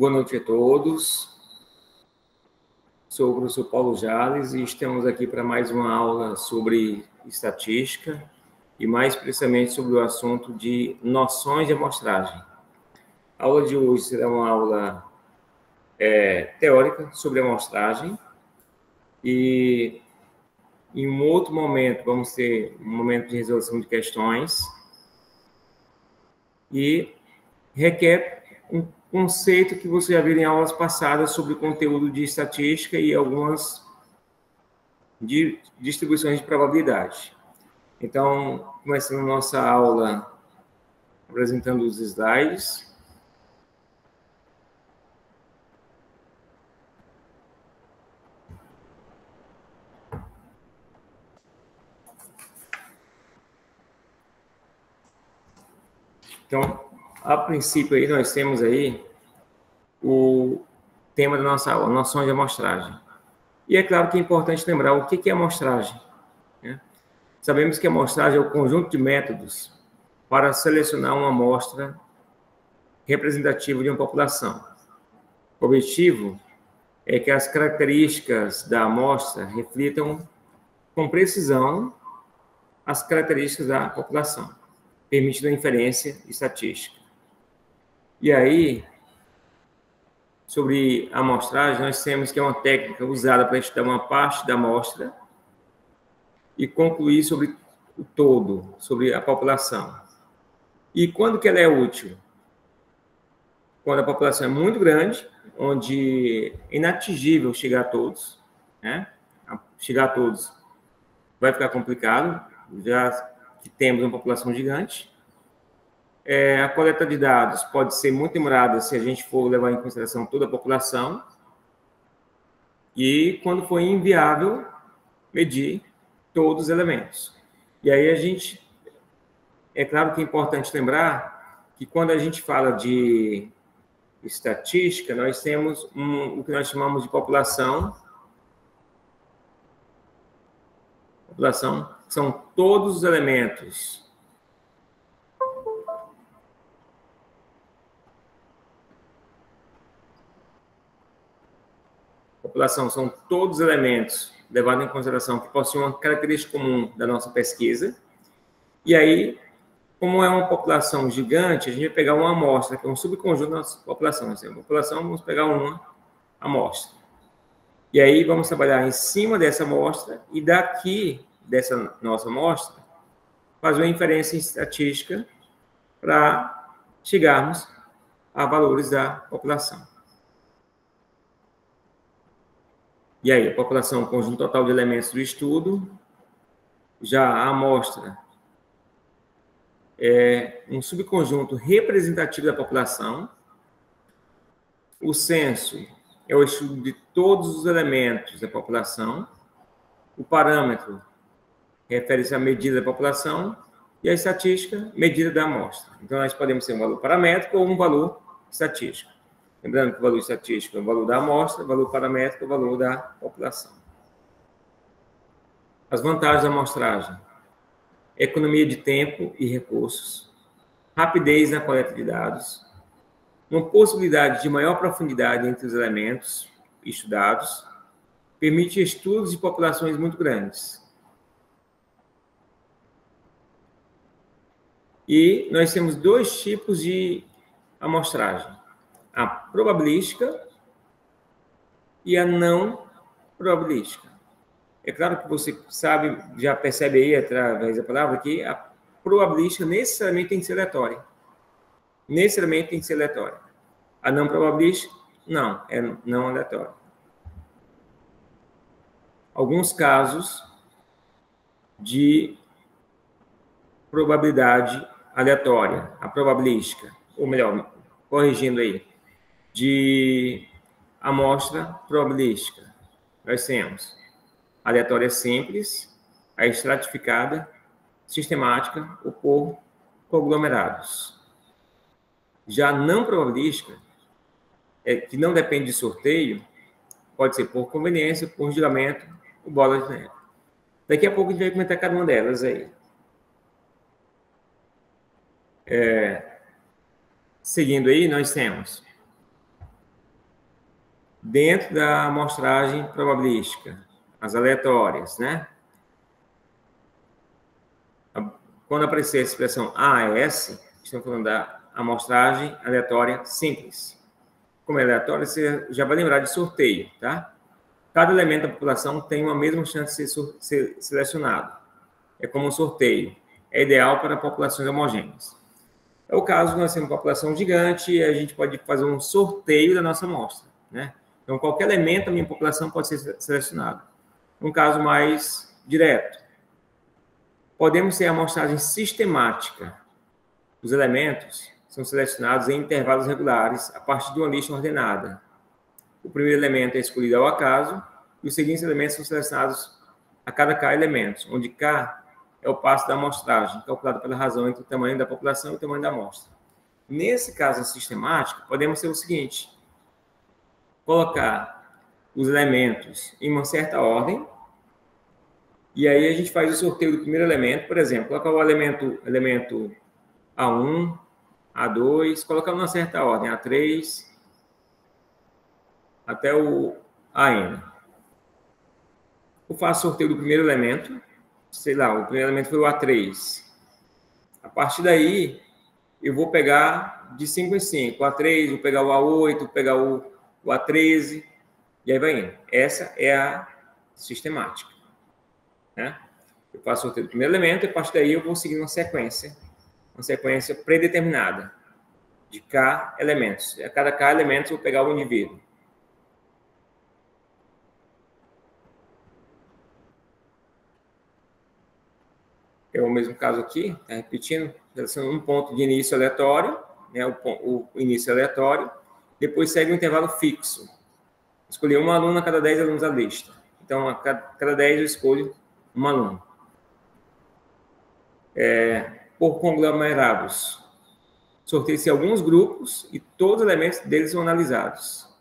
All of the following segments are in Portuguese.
Boa noite a todos. Sou o professor Paulo Jales e estamos aqui para mais uma aula sobre estatística e mais precisamente sobre o assunto de noções de amostragem. A aula de hoje será uma aula teórica sobre amostragem e em um outro momento vamos ter um momento de resolução de questões e requer um conceito que você já viu em aulas passadas sobre o conteúdo de estatística e algumas distribuições de probabilidade. Então, começando nossa aula apresentando os slides. Então, a princípio aí nós temos aí o tema da nossa aula, noções de amostragem. E é claro que é importante lembrar o que é amostragem, né? Sabemos que a amostragem é o conjunto de métodos para selecionar uma amostra representativa de uma população. O objetivo é que as características da amostra reflitam com precisão as características da população, permitindo a inferência estatística. E aí, sobre a amostragem, nós temos que é uma técnica usada para estudar uma parte da amostra e concluir sobre o todo, sobre a população. E quando que ela é útil? Quando a população é muito grande, onde é inatingível chegar a todos, né? Chegar a todos vai ficar complicado, já que temos uma população gigante. A coleta de dados pode ser muito demorada se a gente for levar em consideração toda a população. E quando for inviável, medir todos os elementos. E aí a gente... É claro que é importante lembrar que quando a gente fala de estatística, nós temos o que nós chamamos de população. População são todos os elementos levados em consideração que possuem uma característica comum da nossa pesquisa. E aí, como é uma população gigante, a gente vai pegar uma amostra, que é um subconjunto da nossa população. Assim, a população, vamos pegar uma amostra. E aí, vamos trabalhar em cima dessa amostra e daqui dessa nossa amostra, fazer uma inferência estatística para chegarmos a valores da população. E aí, a população é um conjunto total de elementos do estudo. Já a amostra é um subconjunto representativo da população. O censo é o estudo de todos os elementos da população. O parâmetro refere-se à medida da população e a estatística, medida da amostra. Então, nós podemos ter um valor paramétrico ou um valor estatístico. Lembrando que o valor estatístico é o valor da amostra, o valor paramétrico é o valor da população. As vantagens da amostragem: economia de tempo e recursos, rapidez na coleta de dados, uma possibilidade de maior profundidade entre os elementos estudados, permite estudos de populações muito grandes. E nós temos dois tipos de amostragem: a probabilística e a não probabilística. É claro que você sabe, já percebe aí, através da palavra, que a probabilística necessariamente tem que ser aleatória. Necessariamente tem que ser aleatória. A não probabilística, não, é não aleatória. Alguns casos de probabilidade aleatória, a probabilística, ou melhor, corrigindo aí, de amostra probabilística. Nós temos a aleatória simples, a estratificada, sistemática ou por conglomerados. Já a não probabilística, que não depende de sorteio, pode ser por conveniência, por julgamento ou bola de neve. Daqui a pouco a gente vai comentar cada uma delas aí. Seguindo aí, nós temos dentro da amostragem probabilística, as aleatórias, né? Quando aparecer a expressão AS, estamos falando da amostragem aleatória simples. Como é aleatória, você já vai lembrar de sorteio, tá? Cada elemento da população tem uma mesma chance de ser selecionado. É como um sorteio. É ideal para populações homogêneas. É o caso que nós temos uma população gigante e a gente pode fazer um sorteio da nossa amostra, né? Então, qualquer elemento da minha população pode ser selecionado. Um caso mais direto. Podemos ter amostragem sistemática. Os elementos são selecionados em intervalos regulares a partir de uma lista ordenada. O primeiro elemento é escolhido ao acaso e os seguintes elementos são selecionados a cada K elementos, onde K é o passo da amostragem, calculado pela razão entre o tamanho da população e o tamanho da amostra. Nesse caso sistemático, podemos ter o seguinte: colocar os elementos em uma certa ordem, e aí a gente faz o sorteio do primeiro elemento, por exemplo, colocar o elemento A1, A2, colocar numa certa ordem, A3, até o AN. Eu faço sorteio do primeiro elemento, sei lá, o primeiro elemento foi o A3. A partir daí, eu vou pegar de 5 em 5, o A3, vou pegar o A8, vou pegar o A13, e aí vai indo. Essa é a sistemática, né? Eu faço sorteio do primeiro elemento e a partir daí eu vou seguir uma sequência predeterminada de K elementos. A cada K elementos eu vou pegar o indivíduo. É o mesmo caso aqui, tá repetindo, selecionando um ponto de início aleatório, né, o início aleatório, depois segue um intervalo fixo. Escolhi um aluno a cada 10 alunos da lista. Então, a cada 10 eu escolho um aluno. Por conglomerados, sorteio-se alguns grupos e todos os elementos deles são analisados.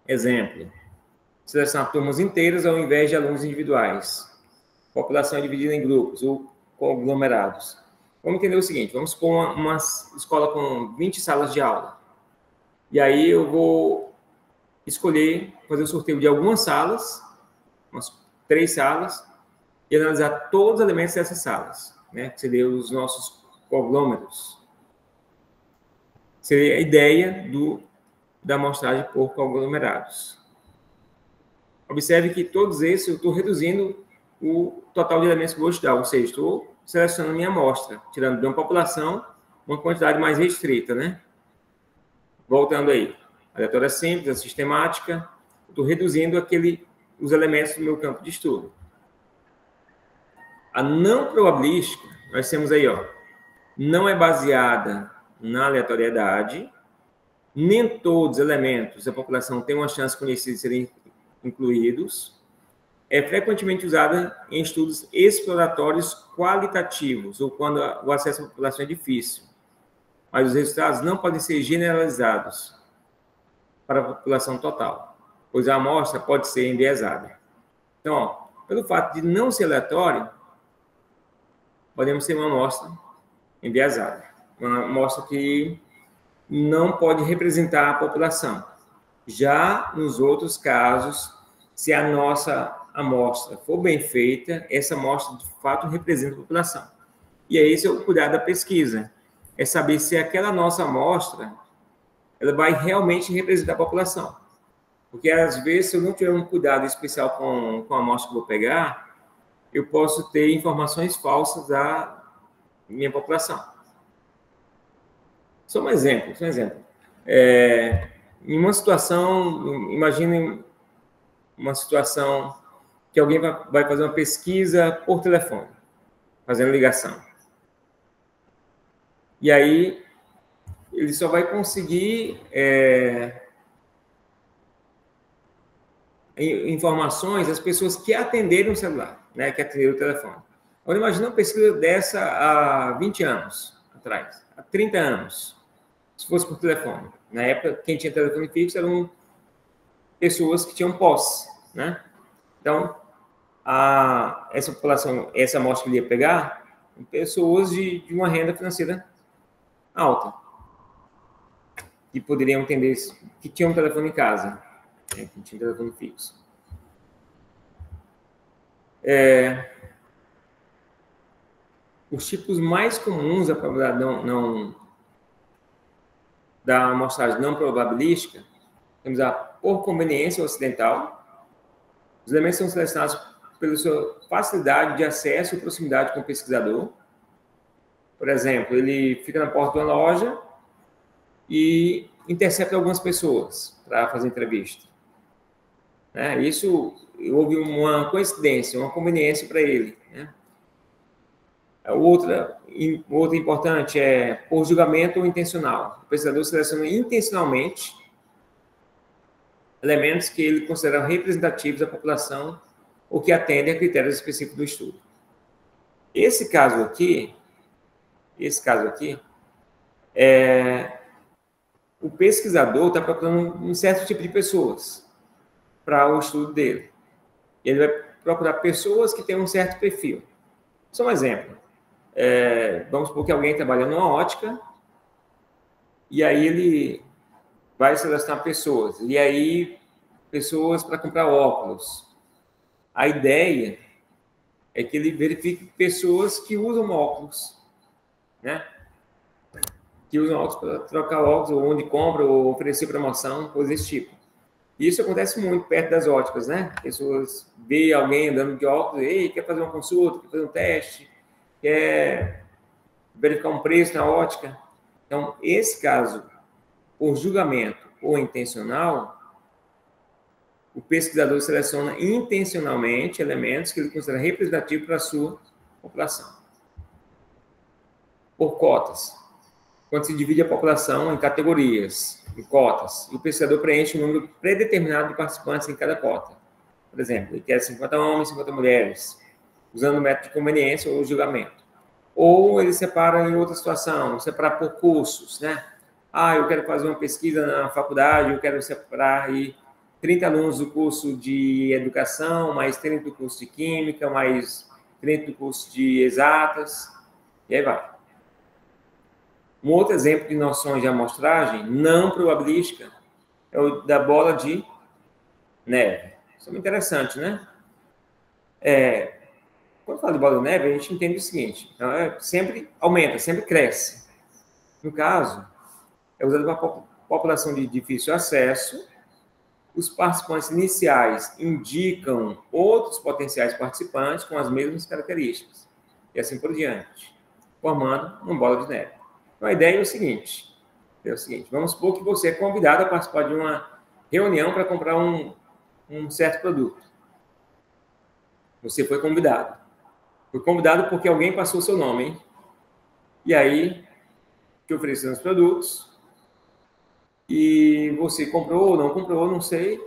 Exemplo, selecionar turmas inteiras ao invés de alunos individuais. População dividida em grupos ou conglomerados. Vamos entender o seguinte, vamos supor uma escola com 20 salas de aula. E aí eu vou escolher, fazer o sorteio de algumas salas, umas 3 salas, e analisar todos os elementos dessas salas, né? Que seriam os nossos conglômeros. Seria a ideia da amostragem por conglomerados. Observe que todos esses eu estou reduzindo o total de elementos que eu vou estudar, ou seja, estou selecionando minha amostra, tirando de uma população uma quantidade mais restrita, né? Voltando aí, aleatória simples, a sistemática, estou reduzindo os elementos do meu campo de estudo. A não probabilística, nós temos aí, ó, não é baseada na aleatoriedade, nem todos os elementos da população têm uma chance conhecida de serem incluídos, é frequentemente usada em estudos exploratórios qualitativos, ou quando o acesso à população é difícil. Mas os resultados não podem ser generalizados para a população total, pois a amostra pode ser enviesada. Então, ó, pelo fato de não ser aleatório, podemos ter uma amostra enviesada, uma amostra que não pode representar a população. Já nos outros casos, se a nossa amostra for bem feita, essa amostra de fato representa a população. E é esse o cuidado da pesquisa, é saber se aquela nossa amostra ela vai realmente representar a população. Porque às vezes, se eu não tiver um cuidado especial com a amostra que eu vou pegar, eu posso ter informações falsas da minha população. Só um exemplo. Em uma situação, imagine uma situação que alguém vai fazer uma pesquisa por telefone, fazendo ligação. E aí, ele só vai conseguir informações das pessoas que atenderam o celular, né, que atenderam o telefone. Agora, imagina uma pesquisa dessa há 20 anos atrás, há 30 anos, se fosse por telefone. Na época, quem tinha telefone fixo eram pessoas que tinham posse, né? Então, essa população, essa amostra que ele ia pegar, pessoas de uma renda financeira alta. que poderiam entender isso, que tinham um telefone em casa, né, que tinha um telefone fixo. Os tipos mais comuns da probabilidade da amostragem não probabilística, temos a por conveniência ocidental. Os elementos são selecionados pela sua facilidade de acesso e proximidade com o pesquisador. Por exemplo, ele fica na porta de uma loja e intercepta algumas pessoas para fazer entrevista. Isso houve uma coincidência, uma conveniência para ele. Outra importante é por julgamento ou intencional. O pesquisador seleciona intencionalmente elementos que ele considera representativos da população ou que atendem a critérios específicos do estudo. Esse caso aqui, o pesquisador está procurando um certo tipo de pessoas para o estudo dele. Ele vai procurar pessoas que têm um certo perfil. Só um exemplo. Vamos supor que alguém trabalha numa ótica e aí ele vai selecionar pessoas. E aí, pessoas para comprar óculos. A ideia é que ele verifique pessoas que usam óculos, né? Que usam óculos para trocar óculos, ou onde compra, ou oferecer promoção, coisa desse tipo. Isso acontece muito perto das óticas, né? Pessoas veem alguém andando de óculos, ei, quer fazer uma consulta, quer fazer um teste, quer verificar um preço na ótica. Então, esse caso, por julgamento ou intencional, o pesquisador seleciona intencionalmente elementos que ele considera representativos para a sua população. Por cotas. Quando se divide a população em categorias, em cotas, e o pesquisador preenche um número predeterminado de participantes em cada cota. Por exemplo, ele quer 50 homens, 50 mulheres, usando o método de conveniência ou julgamento. Ou ele separa em outra situação, separar por cursos, né? Eu quero fazer uma pesquisa na faculdade, eu quero separar aí 30 alunos do curso de educação, mais 30 do curso de química, mais 30 do curso de exatas, e aí vai. Um outro exemplo de noções de amostragem não probabilística é o da bola de neve. Isso é muito interessante, né? Quando fala de bola de neve, a gente entende o seguinte: então, sempre aumenta, sempre cresce. No caso, é usado para a população de difícil acesso. Os participantes iniciais indicam outros potenciais participantes com as mesmas características, e assim por diante, formando uma bola de neve. Então, a ideia é o seguinte, vamos supor que você é convidado a participar de uma reunião para comprar um certo produto. Você foi convidado. Foi convidado porque alguém passou o seu nome, hein? E aí, te ofereceram os produtos, e você comprou ou não comprou, não sei,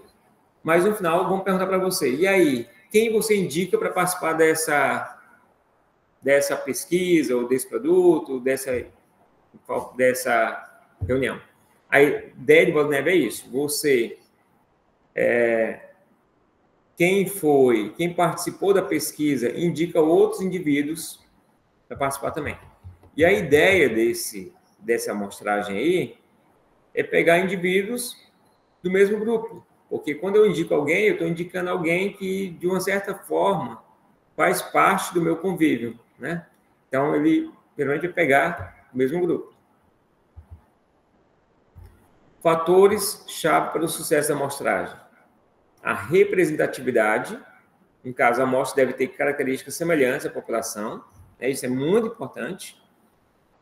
mas no final vamos perguntar para você, e aí, quem você indica para participar dessa pesquisa, ou desse produto, dessa reunião? A ideia de bola de neve é isso, quem participou da pesquisa indica outros indivíduos para participar também. E a ideia dessa amostragem aí é pegar indivíduos do mesmo grupo. Porque quando eu indico alguém, eu estou indicando alguém que, de uma certa forma, faz parte do meu convívio, né? Então, ele geralmente vai pegar o mesmo grupo. Fatores-chave para o sucesso da amostragem. A representatividade. No caso, a amostra deve ter características semelhantes à população. Isso é muito importante.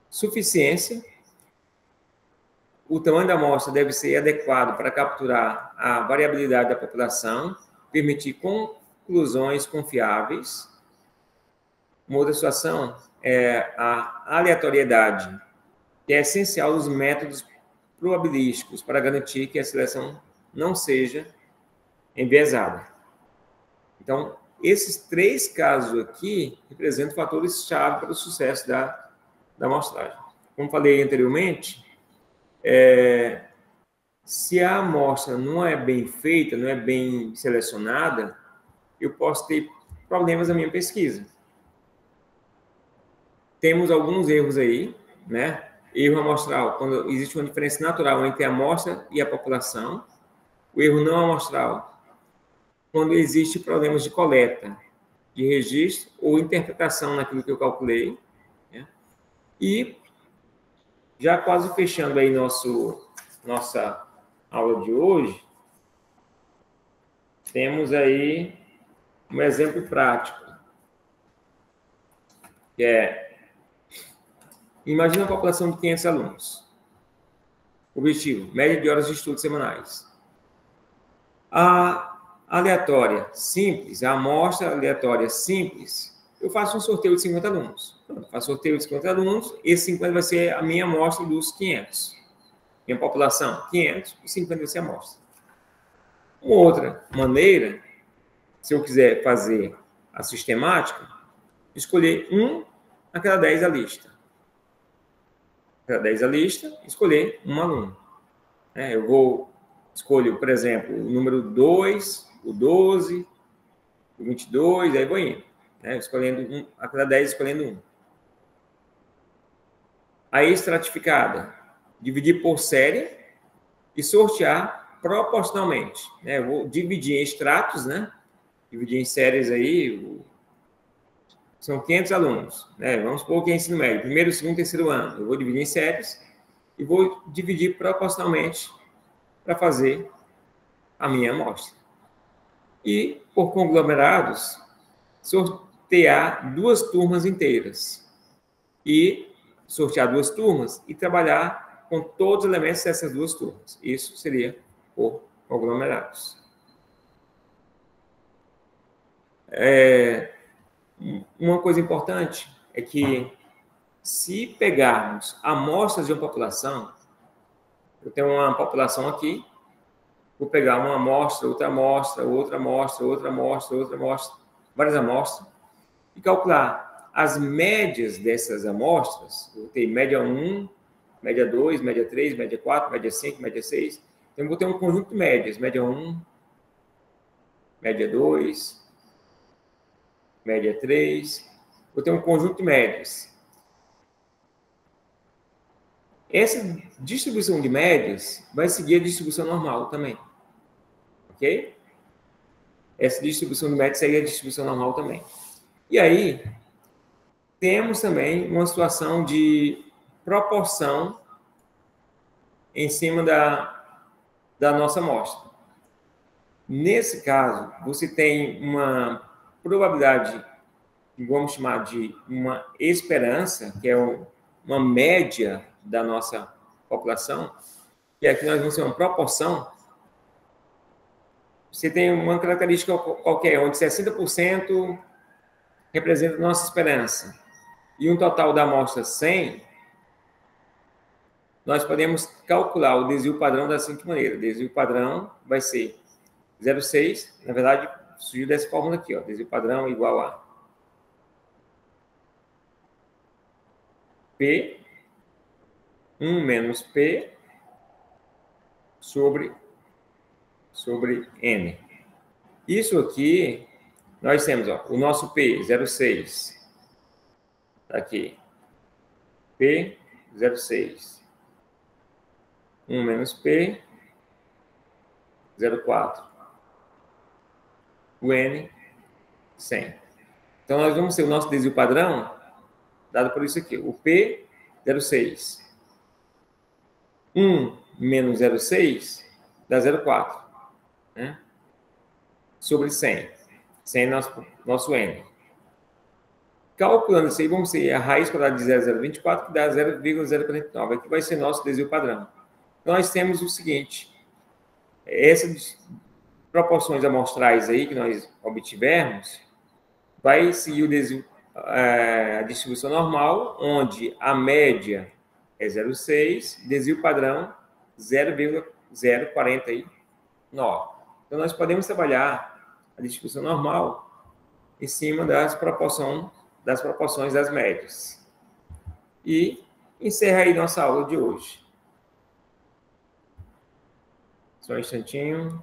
Suficiência. O tamanho da amostra deve ser adequado para capturar a variabilidade da população, permitir conclusões confiáveis. Uma outra situação é a aleatoriedade, que é essencial nos métodos probabilísticos para garantir que a seleção não seja enviesada. Então, esses 3 casos aqui representam fatores-chave para o sucesso da amostragem. Como falei anteriormente, se a amostra não é bem feita, não é bem selecionada, eu posso ter problemas na minha pesquisa. Temos alguns erros aí, né? Erro amostral, quando existe uma diferença natural entre a amostra e a população. O erro não amostral, quando existe problemas de coleta, de registro ou interpretação naquilo que eu calculei. Né? E, já quase fechando aí nossa aula de hoje, temos aí um exemplo prático, que é, imagina uma população de 500 alunos. Objetivo, média de horas de estudo semanais. A aleatória simples, a amostra aleatória simples, eu faço um sorteio de 50 alunos. Eu faço sorteio de 50 alunos, esse 50 vai ser a minha amostra dos 500. Minha população, 500, e 50 vai ser a amostra. Uma outra maneira, se eu quiser fazer a sistemática, escolher um a cada 10 da lista. A cada 10 da lista, escolher um aluno. Eu escolho, por exemplo, o número 2, o 12, o 22, aí vou indo. Escolhendo um, a cada 10, escolhendo um. A estratificada, dividir por série e sortear proporcionalmente. Eu vou dividir em extratos, dividir em séries aí, são 500 alunos. Vamos supor que é ensino médio, primeiro, segundo, terceiro ano. Eu vou dividir em séries e vou dividir proporcionalmente para fazer a minha amostra. E, por conglomerados, sortear 2 turmas inteiras. E sortear 2 turmas e trabalhar com todos os elementos dessas 2 turmas. Isso seria por conglomerados. Uma coisa importante é que, se pegarmos amostras de uma população, eu tenho uma população aqui, vou pegar uma amostra, outra amostra, outra amostra, outra amostra, outra amostra, várias amostras, e calcular as médias dessas amostras. Eu vou ter média 1, média 2, média 3, média 4, média 5, média 6. Então, eu vou ter um conjunto de médias. Média 1, média 2, média 3. Vou ter um conjunto de médias. Essa distribuição de médias vai seguir a distribuição normal também. Ok? Essa distribuição de médias segue a distribuição normal também. E aí, temos também uma situação de proporção em cima da nossa amostra. Nesse caso, você tem uma probabilidade, vamos chamar de uma esperança, que é uma média da nossa população, que aqui nós vamos ter uma proporção. Você tem uma característica qualquer, onde 60% representa a nossa esperança, e um total da amostra 100, nós podemos calcular o desvio padrão da seguinte maneira. O desvio padrão vai ser 0,6, na verdade, surgiu dessa fórmula aqui, desvio padrão igual a P, 1 menos P sobre N. Isso aqui, nós temos, o nosso P, 0,6. Está aqui. P, 0,6. 1 menos P, 0,4. O N, 100. Então, nós vamos ter o nosso desvio padrão dado por isso aqui. O P, 0,6. 1 menos 0,6 dá 0,4. Sobre 100. 100 é nosso N. Calculando isso aí, vamos ter a raiz quadrada de 0,024, que dá 0,049. Aqui vai ser nosso desvio padrão. Então, nós temos o seguinte. Essas proporções amostrais aí que nós obtivermos, vai seguir o desvio, a distribuição normal, onde a média é 0,6, desvio padrão 0,049. Então, nós podemos trabalhar a distribuição normal em cima das proporções das médias. E encerra aí nossa aula de hoje. Só um instantinho.